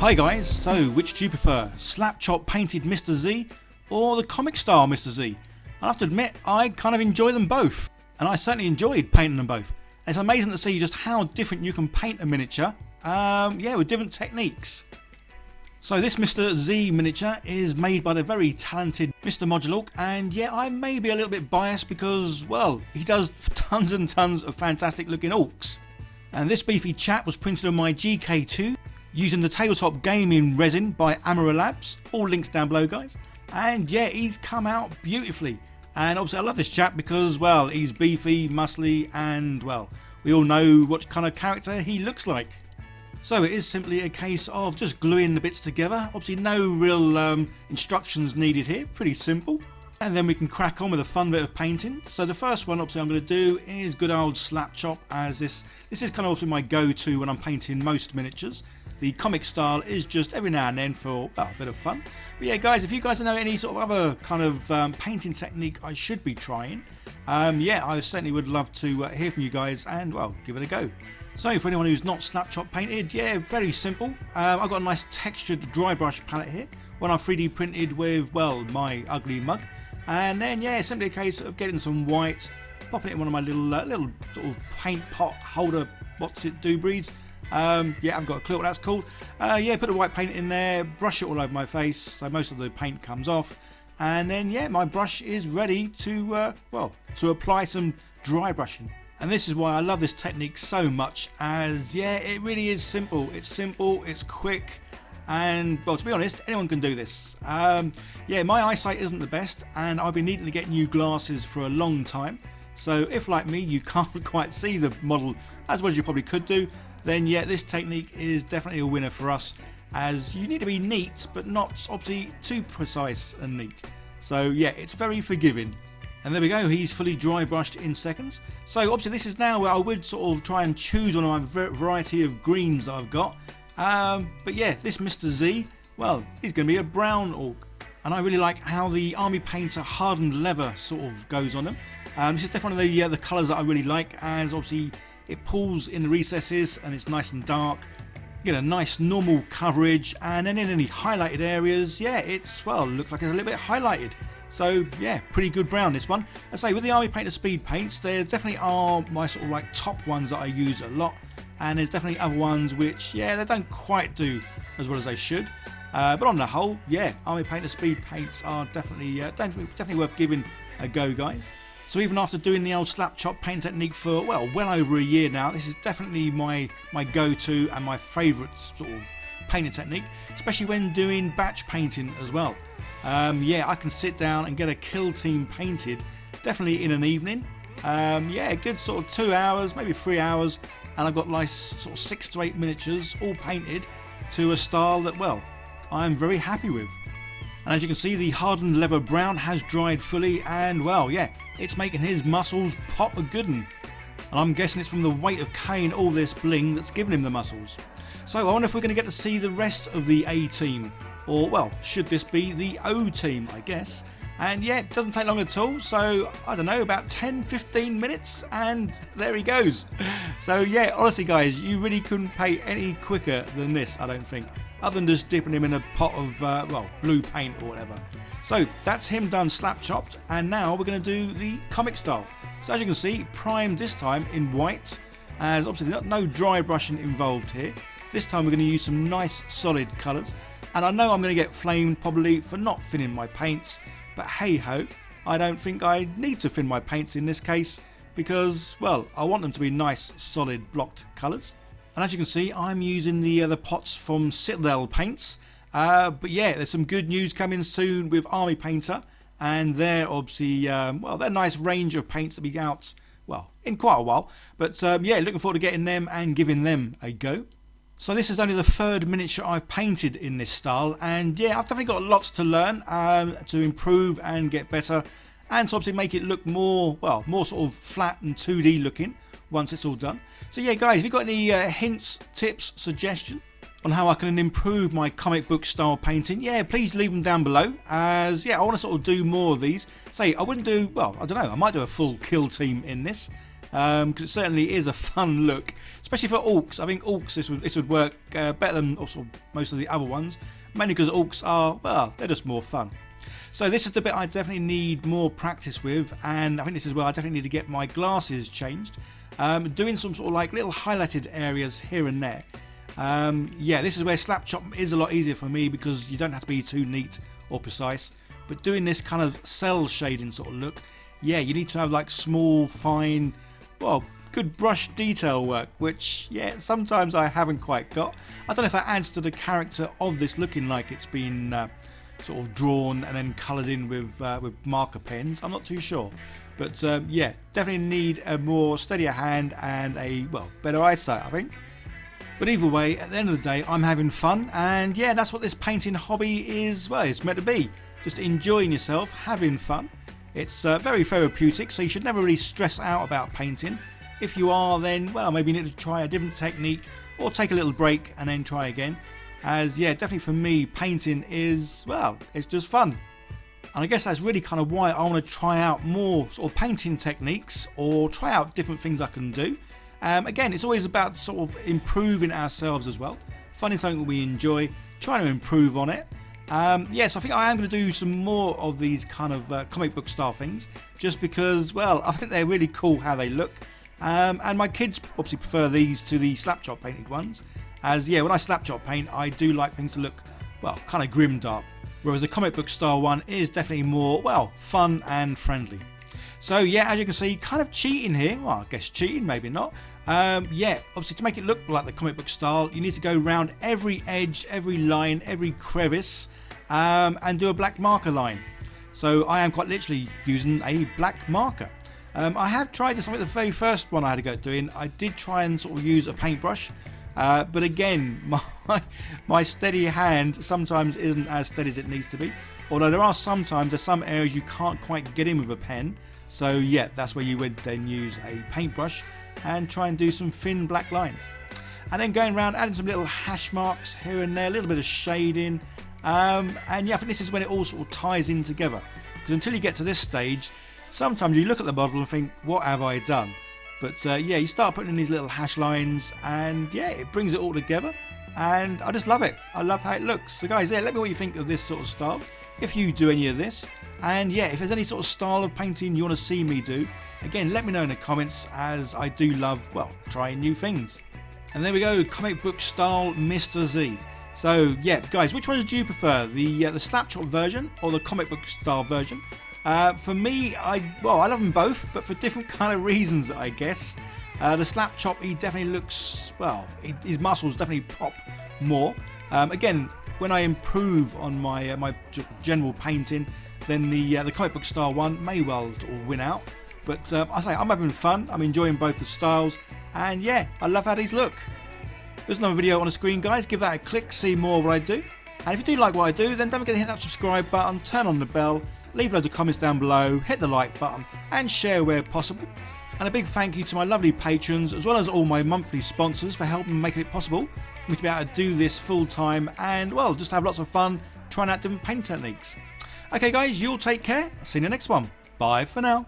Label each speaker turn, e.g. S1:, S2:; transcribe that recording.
S1: Hi guys, so which do you prefer? Slap chop painted Mr. Z or the comic style Mr. Z? I have to admit, I kind of enjoy them both, and I certainly enjoyed painting them both. And it's amazing to see just how different you can paint a miniature, with different techniques. So this Mr. Z miniature is made by the very talented Mr. Modulork, and yeah, I may be a little bit biased because, well, he does tons and tons of fantastic looking orcs. And this beefy chap was printed on my GK2 using the tabletop gaming resin by Amara Labs. All links down below, guys. And yeah, he's come out beautifully. And obviously I love this chap because, well, he's beefy, muscly, and well, we all know what kind of character he looks like. So it is simply a case of just gluing the bits together. Obviously no real instructions needed here, pretty simple. And then we can crack on with a fun bit of painting. So the first one obviously I'm going to do is good old slap chop, as this is kind of obviously my go-to when I'm painting most miniatures. The comic style is just every now and then for, well, a bit of fun. But yeah guys, if you guys know any sort of other kind of painting technique I should be trying, yeah, I certainly would love to hear from you guys and, well, give it a go. So for anyone who's not slap chop painted, yeah, very simple. I've got a nice textured dry brush palette here, one I 3D printed with, well, my ugly mug. And then yeah, simply a case of getting some white, popping it in one of my little sort of paint pot holder, what's it, doobries. Yeah, I've got a clue what that's called. Yeah, put the white paint in there, brush it all over my face so most of the paint comes off, and then yeah, my brush is ready to to apply some dry brushing. And this is why I love this technique so much, as yeah, it really is simple. It's quick. And well, to be honest, anyone can do this. Yeah, my eyesight isn't the best, and I've been needing to get new glasses for a long time. So if, like me, you can't quite see the model as well as you probably could do, then yeah, this technique is definitely a winner for us, as you need to be neat, but not obviously too precise and neat. So yeah, it's very forgiving. And there we go, he's fully dry brushed in seconds. So obviously this is now where I would sort of try and choose one of my variety of greens that I've got. But yeah, this Mr. Z, well, he's going to be a brown orc, and I really like how the Army Painter hardened leather sort of goes on him. This is definitely one of the colours that I really like, as obviously it pulls in the recesses and it's nice and dark. You get a nice normal coverage, and then in any highlighted areas, yeah, it's, well, looks like it's a little bit highlighted. So yeah, pretty good brown this one. I say with the Army Painter speed paints, there definitely are my sort of like top ones that I use a lot. And there's definitely other ones which, yeah, they don't quite do as well as they should. But on the whole, yeah, Army Painter speed paints are definitely worth giving a go, guys. So even after doing the old slap chop paint technique for, well over a year now, this is definitely my go-to and my favourite sort of painting technique, especially when doing batch painting as well. Yeah, I can sit down and get a kill team painted, definitely in an evening. Yeah, a good sort of 2 hours, maybe 3 hours. And I've got nice sort of 6 to 8 miniatures all painted to a style that, well, I'm very happy with. And as you can see, the hardened leather brown has dried fully, and well, yeah, it's making his muscles pop a good one. And I'm guessing it's from the weight of carrying all this bling that's given him the muscles. So I wonder if we're going to get to see the rest of the A team, or well, should this be the O team, I guess. And yeah, it doesn't take long at all, so I don't know, about 10-15 minutes, and there he goes. So yeah, honestly guys, you really couldn't paint any quicker than this, I don't think, other than just dipping him in a pot of blue paint or whatever. So that's him done slap chopped, and now we're going to do the comic style. So as you can see, primed this time in white, as obviously no dry brushing involved here. This time we're going to use some nice solid colours, and I know I'm going to get flamed probably for not thinning my paints. But hey ho, I don't think I need to thin my paints in this case, because, well, I want them to be nice solid blocked colours. And as you can see, I'm using the pots from Citadel Paints. But yeah, there's some good news coming soon with Army Painter, and they're obviously, they're a nice range of paints to be out, well, in quite a while. But yeah, looking forward to getting them and giving them a go. So this is only the third miniature I've painted in this style, and yeah, I've definitely got lots to learn to improve and get better, and to obviously make it look more sort of flat and 2D looking once it's all done. So yeah guys, if you've got any hints, tips, suggestions on how I can improve my comic book style painting, yeah, please leave them down below, as yeah, I want to sort of do more of these. Say, I wouldn't do, well, I don't know, I might do a full kill team in this, because it certainly is a fun look, especially for Orcs. I think Orcs this would work better than also most of the other ones, mainly because Orcs are, well, they're just more fun. So this is the bit I definitely need more practice with, and I think this is where I definitely need to get my glasses changed. Doing some sort of like little highlighted areas here and there. Yeah, this is where Slap Chop is a lot easier for me because you don't have to be too neat or precise. But doing this kind of cell shading sort of look, yeah, you need to have like small, fine, well, good brush detail work, which, yeah, sometimes I haven't quite got. I don't know if that adds to the character of this looking like it's been sort of drawn and then coloured in with marker pens. I'm not too sure. But yeah, definitely need a more steadier hand and a, well, better eyesight, I think. But either way, at the end of the day, I'm having fun, and yeah, that's what this painting hobby is, well, it's meant to be. Just enjoying yourself, having fun. It's very therapeutic, so you should never really stress out about painting. If you are, then, well, maybe you need to try a different technique or take a little break and then try again. As, yeah, definitely for me, painting is, well, it's just fun. And I guess that's really kind of why I want to try out more sort of painting techniques or try out different things I can do. Again, it's always about sort of improving ourselves as well. Finding something we enjoy, trying to improve on it. Yes, I think I am going to do some more of these kind of comic book style things, just because, well, I think they're really cool how they look. And my kids obviously prefer these to the Slap Chop painted ones. As, yeah, when I Slap Chop paint, I do like things to look, well, kind of grim dark. Whereas the comic book style one is definitely more, well, fun and friendly. So yeah, as you can see, kind of cheating here. Well, I guess cheating, maybe not. Yeah, obviously to make it look like the comic book style, you need to go around every edge, every line, every crevice, and do a black marker line. So I am quite literally using a black marker. I have tried this, I think the very first one I had to go doing, I did try and sort of use a paintbrush. But again, my steady hand sometimes isn't as steady as it needs to be. Although there's some areas you can't quite get in with a pen. So yeah, that's where you would then use a paintbrush and try and do some thin black lines. And then going around adding some little hash marks here and there, a little bit of shading. And yeah, I think this is when it all sort of ties in together. Because until you get to this stage, sometimes you look at the model and think, what have I done? But yeah, you start putting in these little hash lines and yeah, it brings it all together. And I just love it. I love how it looks. So guys, yeah, let me know what you think of this sort of style, if you do any of this. And yeah, if there's any sort of style of painting you want to see me do, again, let me know in the comments, as I do love, well, trying new things. And there we go, comic book style Mr. Z. So yeah, guys, which one did you prefer? The Slap Chop version or the comic book style version? For me, I love them both, but for different kind of reasons, I guess. The Slap Chop, he definitely looks, well, his muscles definitely pop more. Again, when I improve on my my general painting, then the comic book style one may well win out. But I say, I'm having fun, I'm enjoying both the styles, and yeah, I love how these look. There's another video on the screen, guys, give that a click, see more of what I do. And if you do like what I do, then don't forget to hit that subscribe button, turn on the bell, leave loads of comments down below, hit the like button, and share where possible. And a big thank you to my lovely patrons, as well as all my monthly sponsors, for helping making it possible for me to be able to do this full time and, well, just have lots of fun trying out different paint techniques. Okay guys, you'll take care, I'll see you in the next one. Bye for now.